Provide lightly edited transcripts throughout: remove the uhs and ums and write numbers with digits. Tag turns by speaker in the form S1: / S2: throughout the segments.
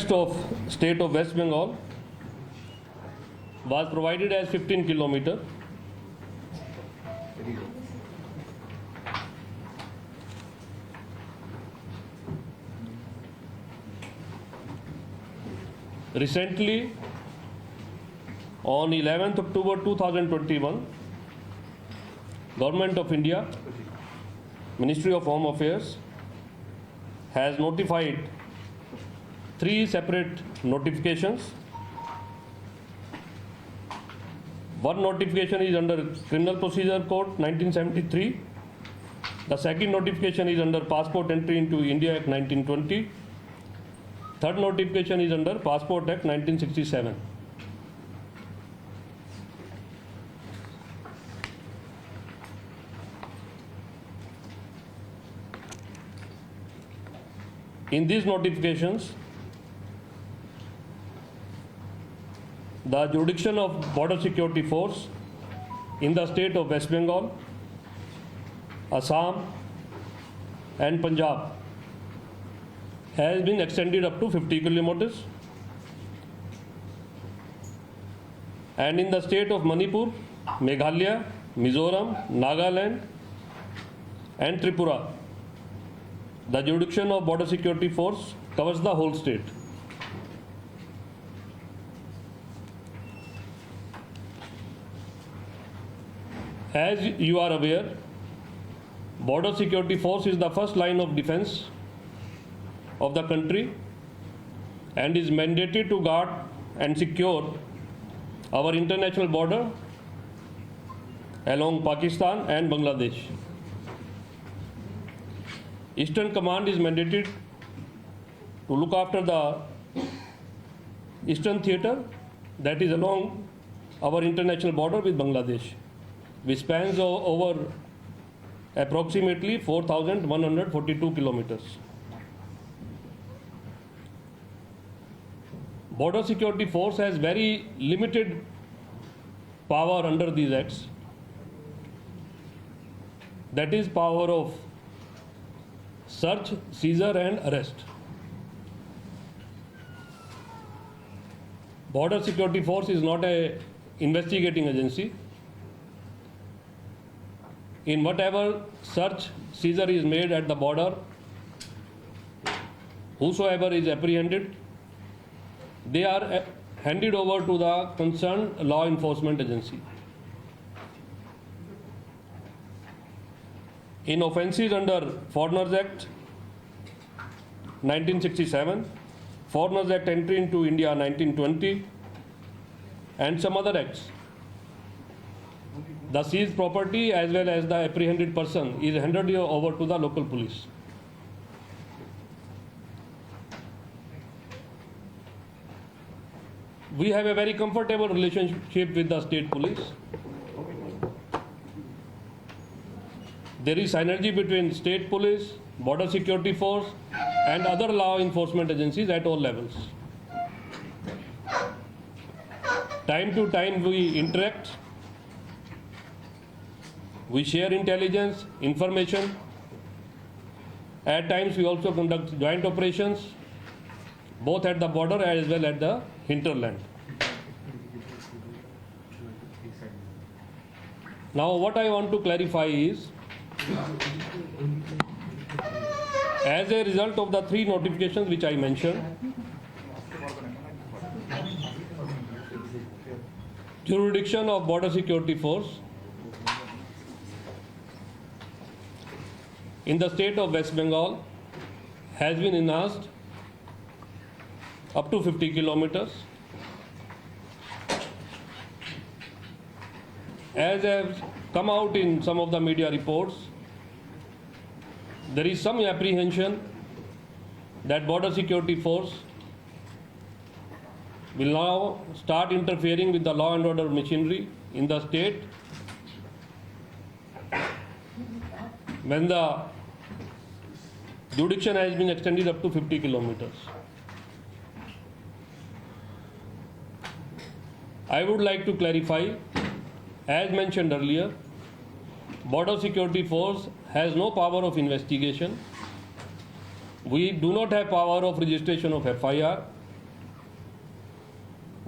S1: context of state of West Bengal was provided as 15 kilometer. Recently, on 11th October 2021, Government of India, Ministry of Home Affairs has notified 3 separate notifications. One notification is under Criminal Procedure Code 1973. The second notification is under Passport Entry into India Act 1920. Third notification is under Passport Act 1967. In these notifications, the jurisdiction of Border Security Force in the state of West Bengal, Assam and Punjab has been extended up to 50 kilometers, and in the state of Manipur, Meghalaya, Mizoram, Nagaland and Tripura, the jurisdiction of Border Security Force covers the whole state. As you are aware, Border Security Force is the first line of defense of the country and is mandated to guard and secure our international border along Pakistan and Bangladesh. Eastern Command is mandated to look after the Eastern Theatre that is along our international border with Bangladesh, which spans over approximately 4,142 kilometers. Border Security Force has very limited power under these acts. That is power of search, seizure and arrest. Border Security Force is not an investigating agency. In whatever search, seizure is made at the border, whosoever is apprehended, they are handed over to the concerned law enforcement agency. In offences under Foreigners Act 1967, Foreigners Act Entry into India 1920 and some other acts, the seized property as well as the apprehended person is handed over to the local police. We have a very comfortable relationship with the state police. There is synergy between state police, Border Security Force and other law enforcement agencies at all levels. Time to time we interact, we share intelligence, information. At times we also conduct joint operations, both at the border as well as the hinterland. Now what I want to clarify is, as a result of the 3 notifications which I mentioned, jurisdiction of Border Security Force in the state of West Bengal has been enhanced up to 50 kilometers. As has come out in some of the media reports, there is some apprehension that Border Security Force will now start interfering with the law and order machinery in the state when the jurisdiction has been extended up to 50 kilometers. I would like to clarify, as mentioned earlier, Border Security Force has no power of investigation. We do not have power of registration of FIR.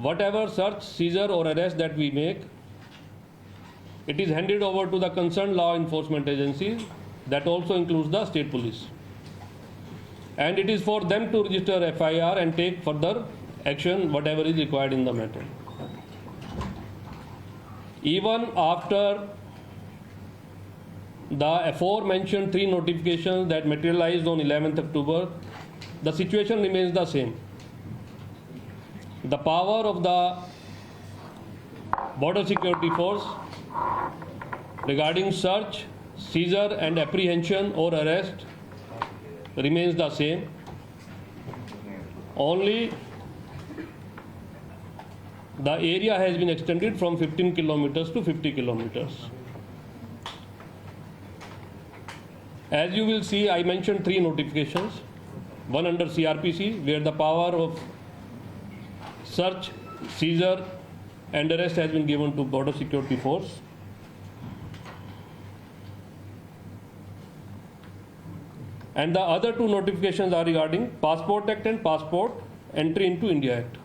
S1: whatever search, seizure or arrest that we make, it is handed over to the concerned law enforcement agencies, that also includes the state police. And it is for them to register FIR and take further action, whatever is required in the matter. Even after the aforementioned 3 notifications that materialized on 11th October, the situation remains the same. The power of the Border Security Force regarding search, seizure and apprehension or arrest remains the same. Only the area has been extended from 15 kilometers to 50 kilometers. As you will see, I mentioned 3 notifications. One under CRPC, where the power of search, seizure and arrest has been given to Border Security Force. And the other 2 notifications are regarding Passport Act and Passport Entry into India Act.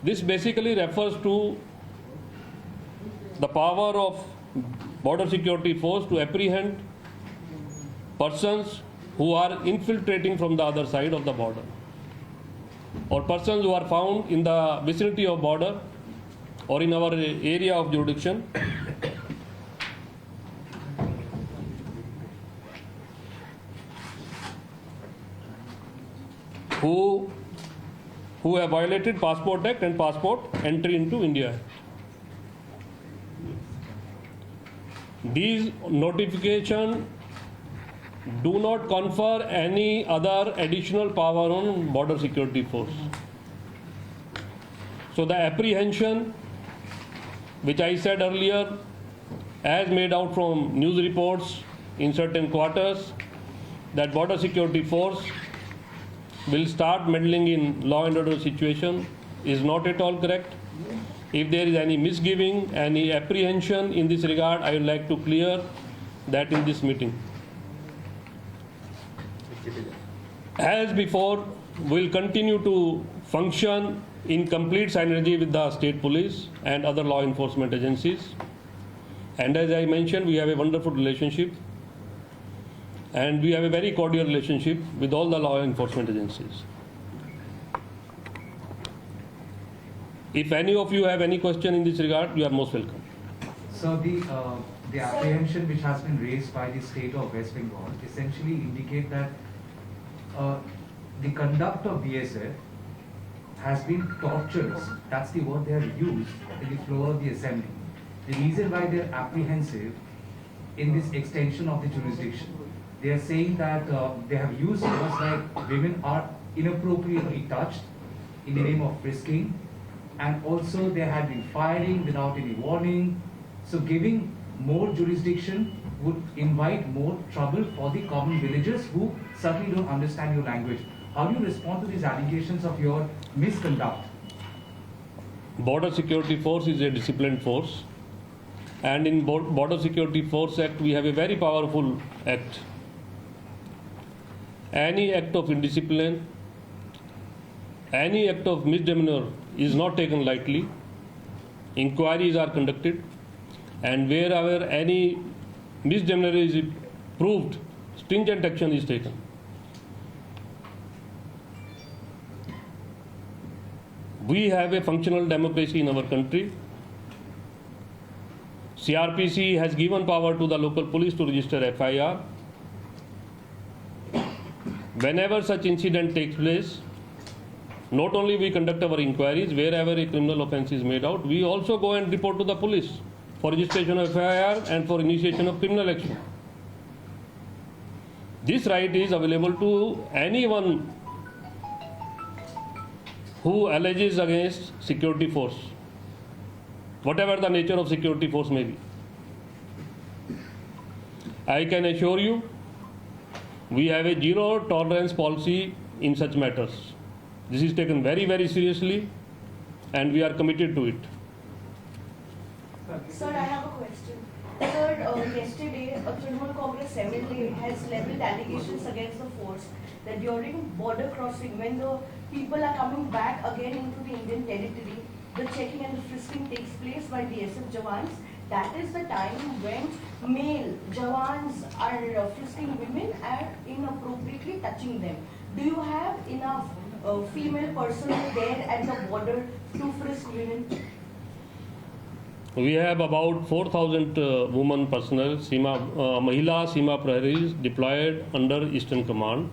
S1: This basically refers to the power of Border Security Force to apprehend persons who are infiltrating from the other side of the border, or persons who are found in the vicinity of border or in our area of jurisdiction who have violated Passport Act and Passport Entry into India Act. These notifications do not confer any other additional power on Border Security Force. So the apprehension, which I said earlier, as made out from news reports in certain quarters, that Border Security Force will start meddling in law and order situation, is not at all correct. If there is any misgiving, any apprehension in this regard, I would like to clear that in this meeting. As before, we will continue to function in complete synergy with the state police and other law enforcement agencies. And as I mentioned, we have a wonderful relationship, and we have a very cordial relationship with all the law enforcement agencies. If any of you have any question in this regard, you are most welcome.
S2: So the apprehension which has been raised by the state of West Bengal essentially indicate that the conduct of BSF has been torturous. That's the word they have used in the floor of the assembly. The reason why they're apprehensive in this extension of the jurisdiction, they are saying that they have used words like women are inappropriately touched in the name of frisking, and also they had been firing without any warning. So giving more jurisdiction would invite more trouble for the common villagers who certainly don't understand your language. How do you respond to these allegations of your misconduct?
S1: Border Security Force is a disciplined force, and in Border Security Force Act we have a very powerful act. Any act of indiscipline, any act of misdemeanor is not taken lightly. Inquiries are conducted, and wherever any misdemeanor is proved, stringent action is taken. We have a functional democracy in our country. CRPC has given power to the local police to register FIR. Whenever such incident takes place, not only we conduct our inquiries, wherever a criminal offence is made out, we also go and report to the police for registration of FIR and for initiation of criminal action. This right is available to anyone who alleges against security force, whatever the nature of security force may be. I can assure you, we have a zero tolerance policy in such matters. This is taken very, very seriously, and we are committed to it.
S3: Sir, I have a question. Third, yesterday, a Trinamool Congress MLA has leveled allegations against the force that during border crossing, when the people are coming back again into the Indian territory, the checking and the frisking takes place by BSF Jawans. That is the time when male Jawans are frisking women and inappropriately touching them. Do you have enough female personnel there at the border to frisk women?
S1: We have about 4,000 women personnel, Mahila Seema Praharis deployed under Eastern Command.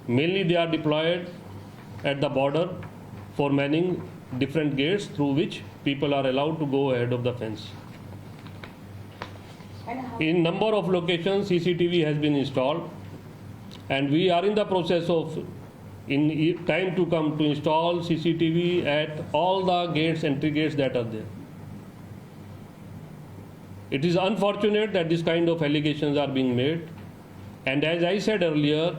S1: Mainly they are deployed at the border for manning different gates through which people are allowed to go ahead of the fence.
S3: And how?
S1: In number of locations CCTV has been installed, and we are in the process of in time to come to install CCTV at all the gates, entry gates that are there. It is unfortunate that this kind of allegations are being made, and as I said earlier,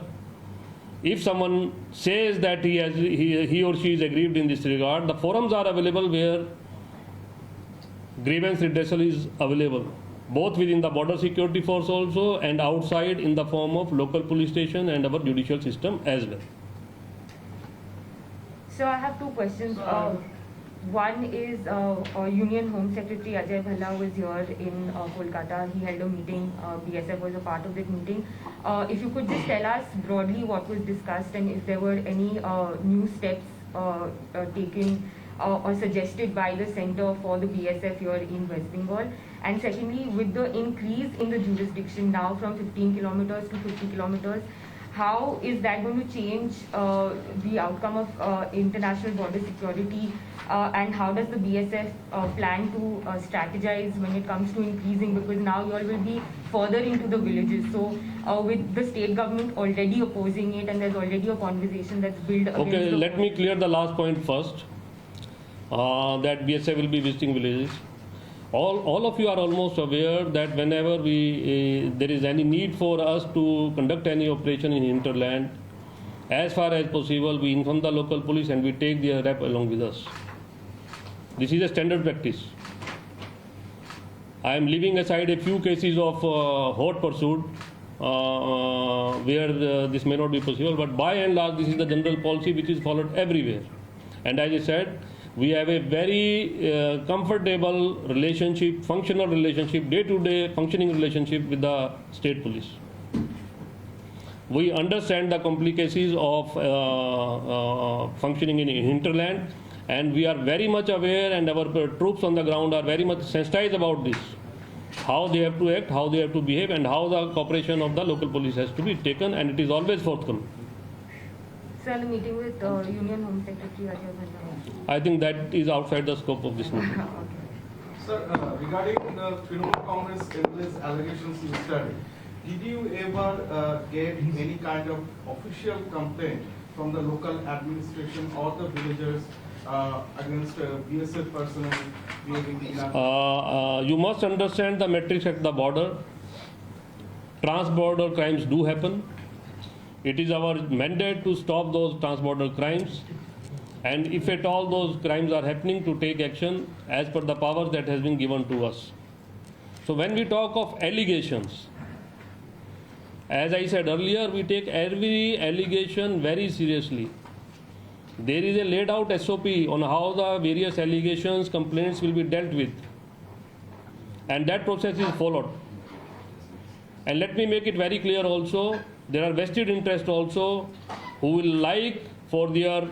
S1: if someone says that he or she is aggrieved in this regard, the forums are available where grievance redressal is available, both within the border security force also and outside in the form of local police station and our judicial system as well.
S4: So I have two questions. One is Union Home Secretary Ajay Bhalla was here in Kolkata. He held a meeting. BSF was a part of that meeting. If you could just tell us broadly what was discussed and if there were any new steps taken or suggested by the Center for the BSF here in West Bengal. And secondly, with the increase in the jurisdiction now from 15 kilometers to 50 kilometers, how is that going to change the outcome of international border security, and how does the BSF plan to strategize when it comes to increasing, because now you all will be further into the villages, so with the state government already opposing it and there's already a conversation that's built against
S1: Okay,
S4: the
S1: let me clear the last point first, that BSF will be visiting villages. All of you are almost aware that whenever there is any need for us to conduct any operation in hinterland, as far as possible we inform the local police and we take their rep along with us. This is a standard practice. I am leaving aside a few cases of hot pursuit where this may not be possible, but by and large this is the general policy which is followed everywhere. And as I said, we have a very comfortable relationship, functional relationship, day-to-day functioning relationship with the state police. We understand the complications of functioning in hinterland, and we are very much aware, and our troops on the ground are very much sensitized about this, how they have to act, how they have to behave, and how the cooperation of the local police has to be taken, and it is always forthcoming.
S4: Sir, the meeting with Union Home Secretary Ajay Bhalla.
S1: I think that is outside the scope of this meeting.
S4: Okay.
S5: Sir, regarding the Trinamool Congress endless allegations you studied, did you ever get any kind of official complaint from the local administration or the villagers against BSF personnel behaving in
S1: You must understand the metrics at the border. Trans-border crimes do happen. It is our mandate to stop those trans-border crimes, and if at all those crimes are happening, to take action as per the powers that has been given to us. So when we talk of allegations, as I said earlier, we take every allegation very seriously. There is a laid out SOP on how the various allegations, complaints will be dealt with, and that process is followed. And let me make it very clear also, there are vested interests also who will like for their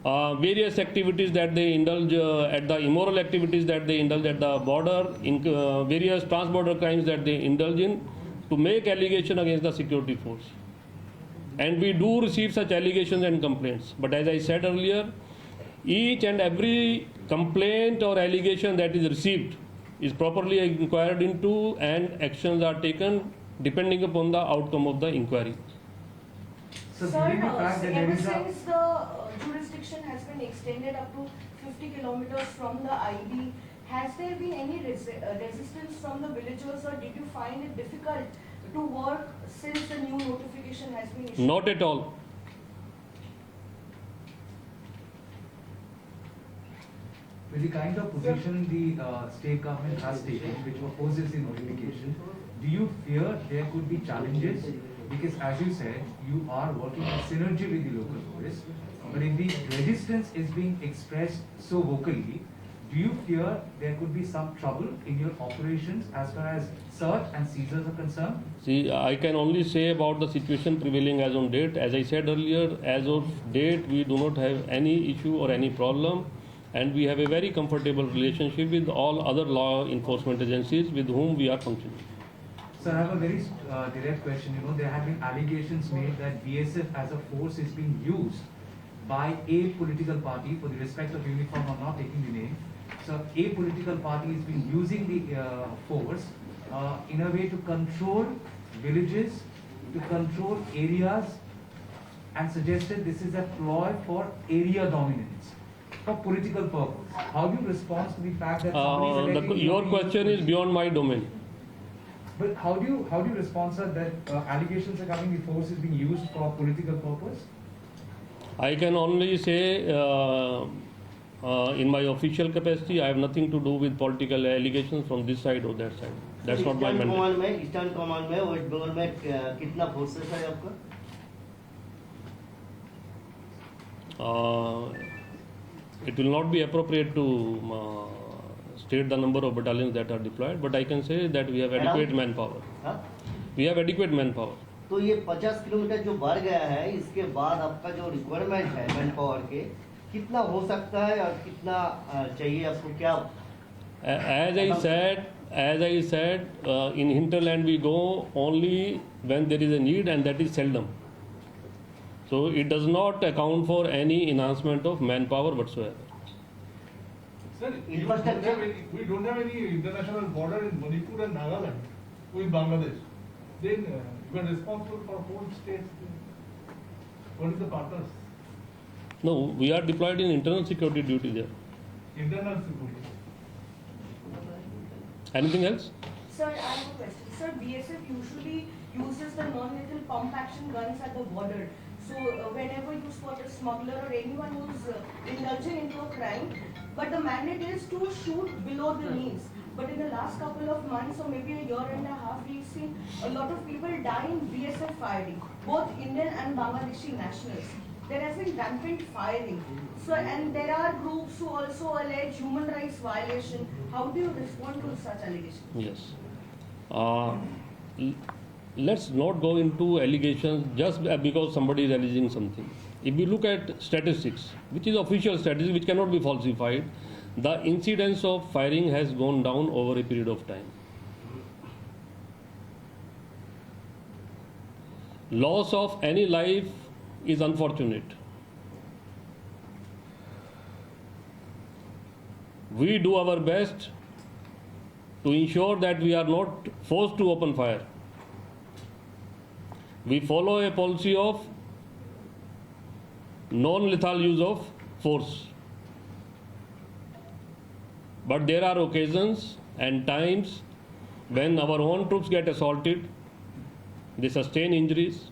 S1: various activities that they indulge, at the immoral activities that they indulge at the border, in various trans-border crimes that they indulge in, to make allegation against the security force. And we do receive such allegations and complaints. But as I said earlier, each and every complaint or allegation that is received is properly inquired into, and actions are taken depending upon the outcome of the inquiry.
S2: So
S3: Sir,
S2: given the fact that there
S3: ever
S2: is a
S3: since the jurisdiction has been extended up to 50 kilometers from the IB, has there been any resistance from the villagers, or did you find it difficult to work since the new notification has been issued?
S1: Not at all.
S2: With the kind of position the state government has taken, which opposes the notification, do you fear there could be challenges? Because as you said, you are working in synergy with the local police, but if the resistance is being expressed so vocally, do you fear there could be some trouble in your operations as far as search and seizures are concerned?
S1: See, I can only say about the situation prevailing as on date. As I said earlier, as of date, we do not have any issue or any problem, and we have a very comfortable relationship with all other law enforcement agencies with whom we are functioning.
S2: Sir, I have a very direct question. You know, there have been allegations made that BSF as a force is being used by a political party, for the respect of uniform, I'm not taking the name. So, a political party has been using the force in a way to control villages, to control areas, and suggested this is a ploy for area dominance, for political purpose. How do you respond to the fact that somebody is electing
S1: Your
S2: you?
S1: question is beyond my domain.
S2: But how do you respond, sir, that allegations are coming, the force is being used for political purpose?
S1: I can only say in my official capacity, I have nothing to do with political allegations from this side or that side. That's not my mandate.
S6: Eastern command में waste Bengal में कितना forces है आपका?
S1: It will not be appropriate to state the number of battalions that are deployed, but I can say that we have adequate manpower.
S6: हाँ?
S1: We have adequate manpower.
S6: तो ये 50 kilometre जो बढ़ गया है, इसके बाद आपका जो रिक्वायरमेंट है मैन पावर के, कितना हो सकता है और कितना चाहिए आपको? क्या
S1: As I said, in hinterland we go only when there is a need, and that is seldom. So it does not account for any enhancement of manpower whatsoever.
S7: Sir,
S6: Infrastructure?
S7: we don't have any international border in Manipur and Nagaland with Bangladesh. Then you are responsible for whole states. What is the purpose?
S1: No, we are deployed in internal security duty there.
S7: Internal security.
S1: Anything else?
S3: Sir, I have a question. Sir, BSF usually uses the non-lethal pump action guns at the border. So whenever you spot a smuggler or anyone who's indulging into a crime, but the mandate is to shoot below the knees. But in the last couple of months or maybe a year and a half, we've seen a lot of people die in BSF firing, both Indian and Bangladeshi nationals. There has been rampant firing. So, and there are groups who also allege human rights violation. How do you respond to such allegations?
S1: Yes. Let's not go into allegations just because somebody is alleging something. If you look at statistics, which is official statistics, which cannot be falsified, the incidence of firing has gone down over a period of time. Loss of any life is unfortunate. We do our best to ensure that we are not forced to open fire. We follow a policy of non-lethal use of force. But there are occasions and times when our own troops get assaulted, they sustain injuries,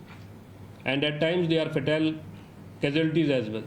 S1: and at times they are fatal casualties as well.